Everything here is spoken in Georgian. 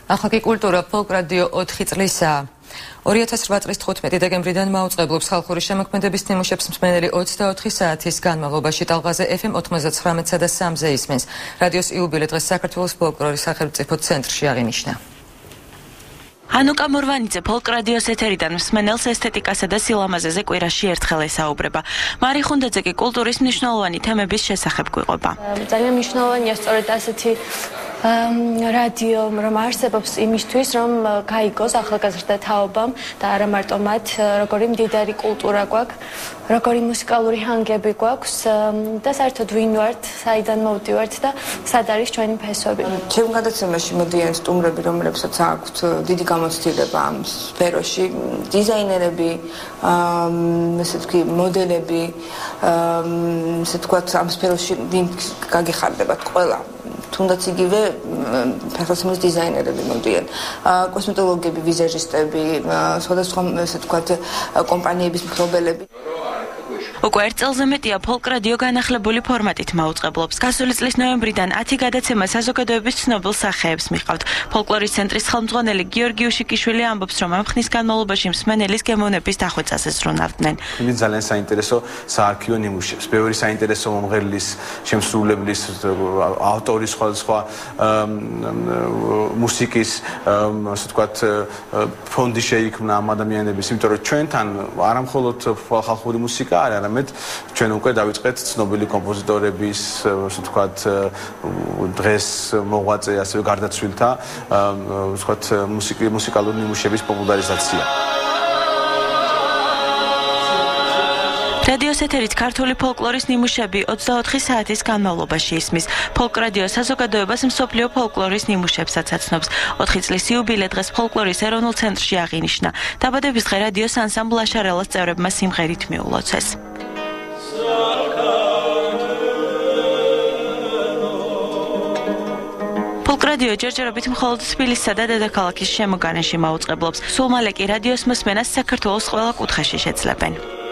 ახლა კი კულტურა ფოლკ რადიო 4 წლისაა. 2008 წლის 15 დეკემბრიდან მაუწყებლობს ხალხური შემოქმედების ნიმუშებს მსმენელი 24 საათის განმავლობაში ტალღაზე FM 99-სა და 3-ზე ისმენს. რადიოს იუბილე დღეს საქართველოს ფოლკლორის სახელმწიფო ცენტრში აღინიშნა. ანუკა მორვანიძე ფოლკ რადიოს ეთერიდან მსმენელს ესთეტიკასა და სილამაზეზე კვირაში ერთხელ ესაუბრება. მარი ხუნდაძე კი კულტურის მნიშვნელოვანი თემების შესახებ გვიყვება. ძალიან მნიშვნელოვანია სწორედ ასეთი რადიო რომ არსებობს იმისთვის რომ გაიგოს ახალგაზრდა თაობამ და არა მარტო მათ როგორი მდიდარი კულტურა გვაქვს, როგორი მუსიკალური ჰანგები გვაქვს და საერთოდ ვინ ვართ, საიდან მოვდივართ და სად არის ჩვენი ფესვები. ჩემ გადაცემაში მოდიან სტუმრები, რომლებსაც აქვთ დიდი გამოცდილება ამ სფეროში, დიზაინერები, ესე ვთქვი, მოდელები, ესე ვთქვათ, ამ სფეროში ვინ გაგეხარდებათ ყველა. თუნდაც იგივე ფეხსაცმლის დიზაინერები მოდიან, კოსმეტოლოგები, ვიზაჟისტები, სხვადასხვა ესე ვთქვათ კომპანიების მფლობელები. უკვე ერთ წელზე მეტია ფოლკ რადიო განახლებული ფორმატით მაუწყებლობს. გასული წლის ნოემბრიდან 10 გადაცემა საზოგადოების ცნობილ სახეებს მიყავთ. ფოლკლორის ცენტრის ხელმძღვანელი გიორგი უშიკიშვილი ამბობს, რომ ამ ხნის განმავლობაში მსმენელის გემოვნების დახვეწაზე ზრუნავდნენ. ძალიან საინტერესო საარქივო ნიმუშებს, ბევრი საინტერესო მომღერლის, შემსრულებლის, ავტორის სხვა მუსიკის, ასე ვთქვათ, ფონდი შეიქმნა ამ ადამიანების, იმიტომ რომ ჩვენთან არა მხოლოდ ხალხური მუსიკა არის, არამედ ჩვენ უკვე დავიწყეთ ცნობილი კომპოზიტორების, ასე ვთქვათ, დღეს მოღვაწე, ასევე გარდაცვლილთა, ასე ვთქვათ, მუსიკალური ნიმუშების პოპულარიზაცია. რადიოს ეთერით ქართული ფოლკლორის ნიმუშები 24 საათის განმავლობაში ისმის. ფოლკ რადიო საზოგადოებას მსოფლიო ფოლკლორის ნიმუშებსაც აცნობს. 4 წლის იუბილე დღეს ფოლკლორის ეროვნულ ცენტრში აღინიშნა. დაბადების დღე რადიოს ანსამბლ აშარელას წევრებმა სიმღერით მიულოცეს. ფოლკ რადიო ჯერჯერობით მხოლოდ თბილისსა და დედაქალაქის შემოგარენში მაუწყებლობს. სულ მალე კი რადიოს მოსმენას საქართველოს ყველა კუთხეში შეძლებენ.